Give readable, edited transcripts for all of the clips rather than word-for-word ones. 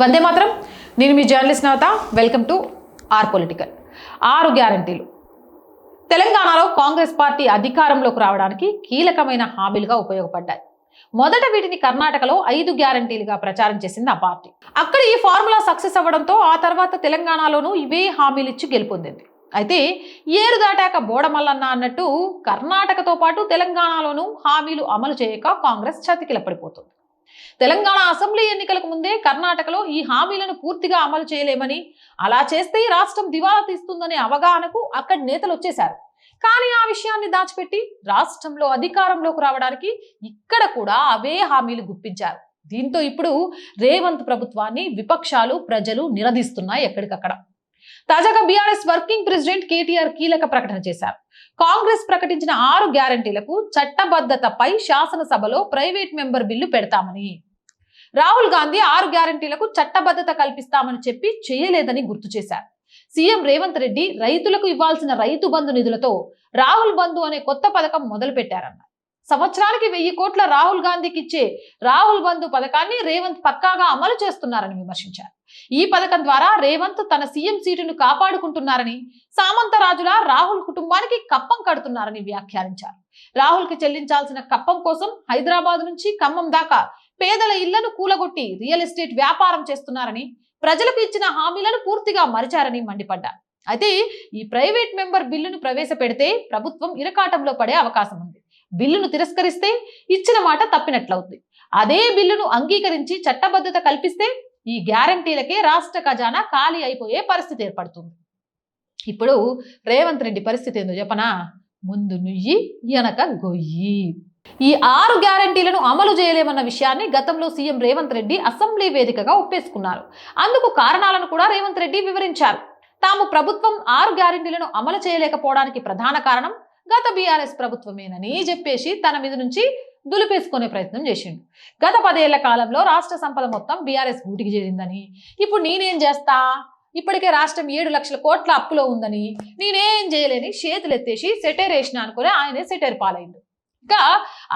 వందే మాత్రం. నేను మీ journalist Navata. Welcome to R political. 6 గ్యారంటీలు తెలంగాణలో కాంగ్రెస్ పార్టీ అధికారంలోకి రావడానికి కీలకమైన హామీలుగా ఉపయోగపడ్డాయి. మొదట వీటిని కర్ణాటకలో 5 గ్యారంటీలుగా ప్రచారం చేసింది ఆ పార్టీ. అక్కడ ఈ ఫార్ములా సక్సెస్ అవ్వడంతో ఆ తర్వాత తెలంగాణలోనూ ఇవే హామీలు ఇచ్చి గెలుపొందింది. అయితే ఏరు దాటాక బోడమల్లన్న అన్నట్టు కర్ణాటకతో పాటు తెలంగాణలోనూ హామీలు అమలు చేయక కాంగ్రెస్ చతికిల పడిపోతుంది. తెలంగాణ అసెంబ్లీ ఎన్నికలకు ముందే కర్ణాటకలో ఈ హామీలను పూర్తిగా అమలు చేయలేమని, అలా చేస్తే ఈ రాష్ట్రం దివాలా తీస్తుందనే అవగాహనకు అక్కడి నేతలు వచ్చేశారు. కానీ ఆ విషయాన్ని దాచిపెట్టి రాష్ట్రంలో అధికారంలోకి రావడానికి ఇక్కడ కూడా అవే హామీలు గుప్పించారు. దీంతో ఇప్పుడు రేవంత్ ప్రభుత్వాన్ని విపక్షాలు, ప్రజలు నిలదీస్తున్నాయి ఎక్కడికక్కడ. తాజాగా బీఆర్ఎస్ వర్కింగ్ ప్రెసిడెంట్ కేటీఆర్ కీలక ప్రకటన చేశారు. కాంగ్రెస్ ప్రకటించిన 6 గ్యారంటీలకు చట్టబద్ధతపై శాసనసభలో ప్రైవేట్ మెంబర్ బిల్లు పెడతామని, రాహుల్ గాంధీ 6 గ్యారంటీలకు చట్టబద్ధత కల్పిస్తామని చెప్పి చేయలేదని గుర్తు చేశారు. సీఎం రేవంత్ రెడ్డి రైతులకు ఇవ్వాల్సిన రైతు బంధు నిధులతో రాహుల్ బంధు అనే కొత్త పథకం మొదలు పెట్టారన్నారు. సంవత్సరానికి 1000 కోట్ల రాహుల్ గాంధీకి ఇచ్చే రాహుల్ బంధు పథకాన్ని రేవంత్ పక్కాగా అమలు చేస్తున్నారని విమర్శించారు. ఈ పథకం ద్వారా రేవంత్ తన సీఎం సీటును కాపాడుకుంటున్నారని, సామంతరాజుల రాహుల్ కుటుంబానికి కప్పం కడుతున్నారని వ్యాఖ్యానించారు. రాహుల్ కి చెల్లించాల్సిన కప్పం కోసం హైదరాబాద్ నుంచి ఖమ్మం దాకా పేదల ఇళ్లను కూలగొట్టి రియల్ ఎస్టేట్ వ్యాపారం చేస్తున్నారని, ప్రజలకు ఇచ్చిన హామీలను పూర్తిగా మరిచారని మండిపడ్డారు. అయితే ఈ ప్రైవేట్ మెంబర్ బిల్లును ప్రవేశపెడితే ప్రభుత్వం ఇరకాటంలో పడే అవకాశం ఉంది. బిల్లును తిరస్కరిస్తే ఇచ్చిన మాట తప్పినట్లవుతుంది. అదే బిల్లును అంగీకరించి చట్టబద్ధత కల్పిస్తే ఈ గ్యారంటీలకే రాష్ట్ర ఖజానా ఖాళీ అయిపోయే పరిస్థితి ఏర్పడుతుంది. ఇప్పుడు రేవంత్ రెడ్డి పరిస్థితి ఏందో చెప్పనా? ముందు నుయ్యి వెనక గొయ్యి. ఈ 6 గ్యారంటీలను అమలు చేయలేమన్న విషయాన్ని గతంలో సీఎం రేవంత్ రెడ్డి అసెంబ్లీ వేదికగా ఒప్పేసుకున్నారు. అందుకు కారణాలను కూడా రేవంత్ రెడ్డి వివరించారు. తాము ప్రభుత్వం 6 గ్యారంటీలను అమలు చేయలేకపోవడానికి ప్రధాన కారణం గత బీఆర్ఎస్ ప్రభుత్వమేనని చెప్పేసి తన మీద నుంచి దులిపేసుకునే ప్రయత్నం చేసిండు. గత 10 ఏళ్ల కాలంలో రాష్ట్ర సంపద మొత్తం బీఆర్ఎస్ గూటికి చేరిందని, ఇప్పుడు నేనేం చేస్తా, ఇప్పటికే రాష్ట్రం 7 లక్షల కోట్ల అప్పులో ఉందని, నేనేం చేయలేని చేతులెత్తేసి సెటైర్ వేసిన అనుకుని ఆయనే సెటైర్ పాలైండు. ఇంకా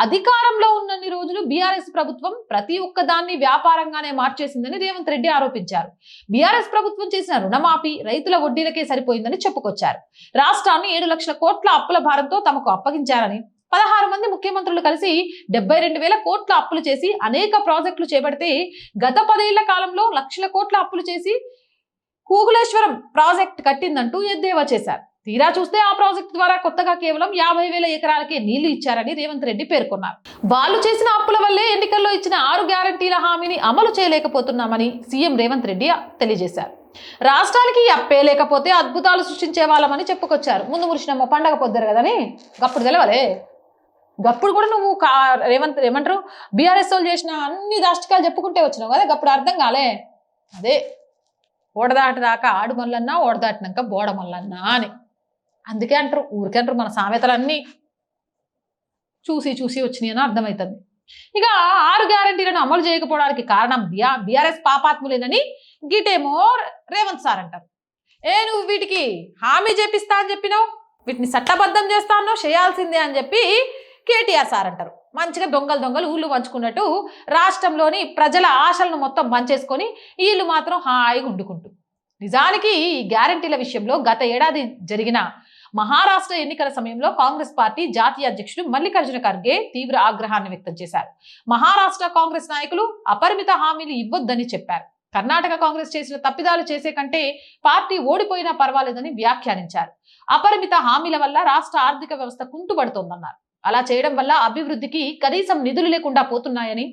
అధికారంలో ఉన్నన్ని రోజులు బీఆర్ఎస్ ప్రభుత్వం ప్రతి ఒక్క దాన్ని వ్యాపారంగానే మార్చేసిందని రేవంత్ రెడ్డి ఆరోపించారు. బీఆర్ఎస్ ప్రభుత్వం చేసిన రుణమాఫీ రైతుల వడ్డీలకే సరిపోయిందని చెప్పుకొచ్చారు. రాష్ట్రాన్ని 7 లక్షల కోట్ల అప్పుల భారంతో తమకు అప్పగించారని, 16 మంది ముఖ్యమంత్రులు కలిసి 72,000 కోట్ల అప్పులు చేసి అనేక ప్రాజెక్టులు చేపడితే గత 10 ఏళ్ల కాలంలో లక్షల కోట్ల అప్పులు చేసి కూగులేశ్వరం ప్రాజెక్ట్ కట్టిందంటూ ఎద్దేవా చేశారు. తీరా చూస్తే ఆ ప్రాజెక్టు ద్వారా కొత్తగా కేవలం 50,000 ఎకరాలకే నీళ్లు ఇచ్చారని రేవంత్ రెడ్డి పేర్కొన్నారు. వాళ్ళు చేసిన అప్పుల వల్లే ఎన్నికల్లో ఇచ్చిన 6 గ్యారంటీల హామీని అమలు చేయలేకపోతున్నామని సీఎం రేవంత్ రెడ్డి తెలియజేశారు. రాష్ట్రానికి అప్పే లేకపోతే అద్భుతాలు సృష్టించే వాళ్ళమని చెప్పుకొచ్చారు. ముందు మురిసినమ్మ పండగ పొద్దారు కదని గప్పుడు తెలవలే. గప్పుడు కూడా నువ్వు రేవంత్ ఏమంటారు బీఆర్ఎస్ వాళ్ళు చేసిన అన్ని దాష్టికాలు చెప్పుకుంటే వచ్చినావు కదా, గప్పుడు అర్థం కాలే. అదే ఓడదాటి దాకా ఆడు మల్లన్నా, ఓడదాటినాక బోడ మల్లన్నా అని అందుకే అంటారు. ఊరికంటారు మన సామెతలన్నీ చూసి చూసి వచ్చినాయి అని అర్థమవుతుంది. ఇక 6 గ్యారంటీలను అమలు చేయకపోవడానికి కారణం బీఆర్ఎస్ పాపాత్ములేనని గీటేమో రేవంత్ సార్ అంటారు. నువ్వు వీటికి హామీ చేపిస్తా అని చెప్పినావు, వీటిని చట్టబద్ధం చేస్తానో చేయాల్సిందే అని చెప్పి కేటీఆర్ సార్ అంటారు. మంచిగా దొంగలు ఊళ్ళు పంచుకున్నట్టు రాష్ట్రంలోని ప్రజల ఆశలను మొత్తం పంచేసుకొని వీళ్ళు మాత్రం హాయిగా ఉండుకుంటూ. నిజానికి ఈ గ్యారంటీల విషయంలో గత ఏడాది జరిగిన మహారాష్ట్ర ఎన్నికల సమయంలో కాంగ్రెస్ పార్టీ జాతీయ అధ్యక్షుడు మల్లికార్జున ఖర్గే తీవ్ర ఆగ్రహాన్ని వ్యక్తం చేశారు. మహారాష్ట్ర కాంగ్రెస్ నాయకులు అపరిమిత హామీలు ఇవ్వొద్దని చెప్పారు. కర్ణాటక కాంగ్రెస్ చేసిన తప్పిదాలు చేసే కంటే పార్టీ ఓడిపోయినా పర్వాలేదని వ్యాఖ్యానించారు. అపరిమిత హామీల వల్ల రాష్ట్ర ఆర్థిక వ్యవస్థ కుంటుపడుతోందన్నారు. అలా చేయడం వల్ల అభివృద్ధికి కనీసం నిధులు లేకుండా పోతున్నాయని,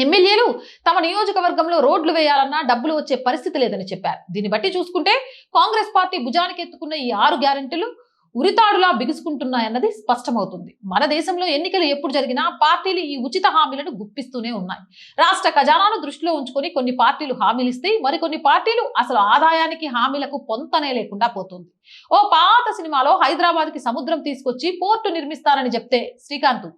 ఎమ్మెల్యేలు తమ నియోజకవర్గంలో రోడ్లు వేయాలన్నా డబ్బులు వచ్చే పరిస్థితి లేదని చెప్పారు. దీన్ని బట్టి చూసుకుంటే కాంగ్రెస్ పార్టీ భుజానికి ఎత్తుకున్న ఈ 6 గ్యారెంటీలు ఉరితాడులా బిగుసుకుంటున్నాయన్నది స్పష్టమవుతుంది. మన దేశంలో ఎన్నికలు ఎప్పుడు జరిగినా పార్టీలు ఈ ఉచిత హామీలను గుప్పిస్తూనే ఉన్నాయి. రాష్ట్ర ఖజానాను దృష్టిలో ఉంచుకొని కొన్ని పార్టీలు హామీలు ఇస్తే మరికొన్ని పార్టీలు అసలు ఆదాయానికి హామీలకు పొంతనే లేకుండా పోతుంది. ఓ పాత సినిమాలో హైదరాబాద్కి సముద్రం తీసుకొచ్చి పోర్టు నిర్మిస్తానని చెప్తే శ్రీకాంత్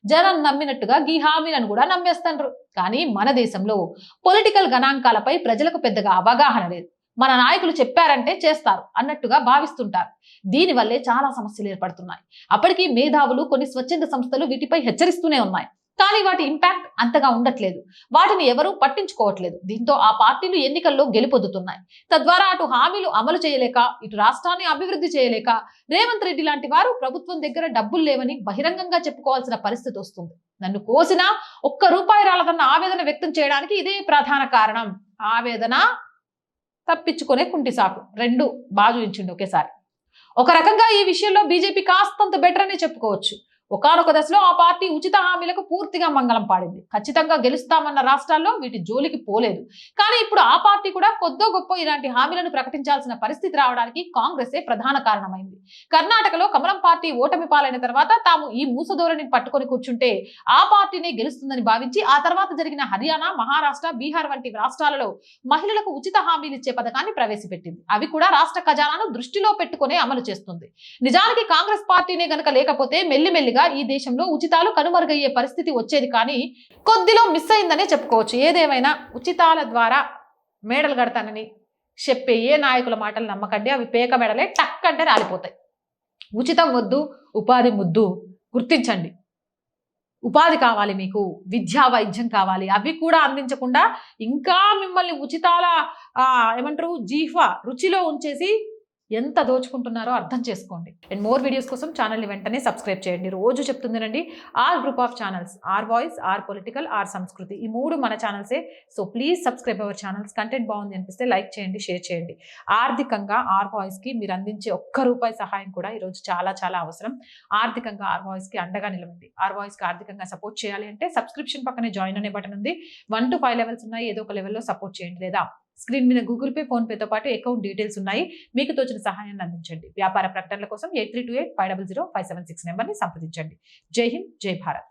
జనం నమ్మినట్టుగా ఈ హామీలను కూడా నమ్మేస్తారు. కానీ మన దేశంలో పొలిటికల్ గణాంకాలపై ప్రజలకు పెద్దగా అవగాహన లేదు. మన నాయకులు చెప్పారంటే చేస్తారు అన్నట్టుగా భావిస్తుంటారు. దీనివల్లే చాలా సమస్యలు ఏర్పడుతున్నాయి. అప్పటికీ మేధావులు, కొన్ని స్వచ్ఛంద సంస్థలు వీటిపై హెచ్చరిస్తూనే ఉన్నాయి. కానీ వాటి ఇంపాక్ట్ అంతగా ఉండట్లేదు. వాటిని ఎవరూ పట్టించుకోవట్లేదు. దీంతో ఆ పార్టీలు ఎన్నికల్లో గెలుపొందుతున్నాయి. తద్వారా అటు హామీలు అమలు చేయలేక, ఇటు రాష్ట్రాన్ని అభివృద్ధి చేయలేక రేవంత్ రెడ్డి లాంటి వారు ప్రభుత్వం దగ్గర డబ్బులు లేవని బహిరంగంగా చెప్పుకోవాల్సిన పరిస్థితి వస్తుంది. నన్ను కోసినా ఒక్క రూపాయి రాలదన్న ఆవేదన వ్యక్తం చేయడానికి ఇదే ప్రధాన కారణం. ఆవేదన, తప్పించుకునే కుంటి సాకు రెండు బాజుయించిండు ఒకేసారి. ఒక రకంగా ఈ విషయంలో బీజేపీ కాస్తంత బెటర్ అనే చెప్పుకోవచ్చు. ఒకానొక దశలో ఆ పార్టీ ఉచిత హామీలకు పూర్తిగా మంగళం పాడింది. ఖచ్చితంగా గెలుస్తామన్న రాష్ట్రాల్లో వీటి జోలికి పోలేదు. కానీ ఇప్పుడు ఆ పార్టీ కూడా కొద్దో గొప్ప ఇలాంటి హామీలను ప్రకటించాల్సిన పరిస్థితి రావడానికి కాంగ్రెసే ప్రధాన కారణమైంది. కర్ణాటకలో కమలం పార్టీ ఓటమి పాలైన తర్వాత తాము ఈ మూసధోరణిని పట్టుకొని కూర్చుంటే ఆ పార్టీనే గెలుస్తుందని భావించి ఆ తర్వాత జరిగిన హర్యానా, మహారాష్ట్ర, బీహార్ వంటి రాష్ట్రాలలో మహిళలకు ఉచిత హామీలు ఇచ్చే పథకాన్ని ప్రవేశపెట్టింది. అవి కూడా రాష్ట్ర ఖజానాను దృష్టిలో పెట్టుకునే అమలు చేస్తుంది. నిజానికి కాంగ్రెస్ పార్టీనే గనక లేకపోతే మెల్లిమెల్లిగా ఈ దేశంలో ఉచితాలు కనుమరుగయ్యే పరిస్థితి వచ్చేది. కానీ కొద్దిలో మిస్ అయిందనే చెప్పుకోవచ్చు. ఏదేమైనా ఉచితాల ద్వారా మేడలు కడతానని చెప్పే ఏ నాయకుల మాటలు నమ్మకండి. అవి పేక మెడలే టక్ అంటే రాలిపోతాయి. ఉచితం వద్దు, ఉపాధి ముద్దు. గుర్తించండి. ఉపాధి కావాలి, మీకు విద్యా వైద్యం కావాలి, అవి కూడా అందించకుండా ఇంకా మిమ్మల్ని ఉచితాల ఏమంటారు జీహ్వ రుచిలో ఉంచేసి ఎంత దోచుకుంటున్నారో అర్థం చేసుకోండి. అండ్ మోర్ వీడియోస్ కోసం ఛానల్ని వెంటనే సబ్స్క్రైబ్ చేయండి. రోజు చెప్తుందేనండి, R group of channels, R voice, R political, R Sanskriti, ఈ మూడు మన ఛానల్సే. So please subscribe our channels. Content బాగుంది అనిపిస్తే లైక్ చేయండి, షేర్ చేయండి. ఆర్థికంగా ఆర్ వాయిస్కి మీరు అందించే ₹1 సహాయం కూడా ఈరోజు చాలా చాలా అవసరం. ఆర్థికంగా ఆర్ వాయిస్కి అండగా నిలవండి. ఆర్ వాయిస్కి ఆర్థికంగా సపోర్ట్ చేయాలి అంటే సబ్స్క్రిప్షన్ పక్కనే జాయిన్ అనే బటన్ ఉంది. 1 to 5 లెవెల్స్ ఉన్నాయి. ఏదో ఒక లెవెల్లో సపోర్ట్ చేయండి. లేదా స్క్రీన్ మీద గూగుల్ పే, ఫోన్ పేతో పాటు అకౌంట్ డీటెయిల్స్ ఉన్నాయి. మీకు తోచిన సహాయాన్ని అందించండి. వ్యాపార ప్రకటనల కోసం 8328500576 నెంబర్ని సంప్రదించండి. జై హింద్, జై భారత్.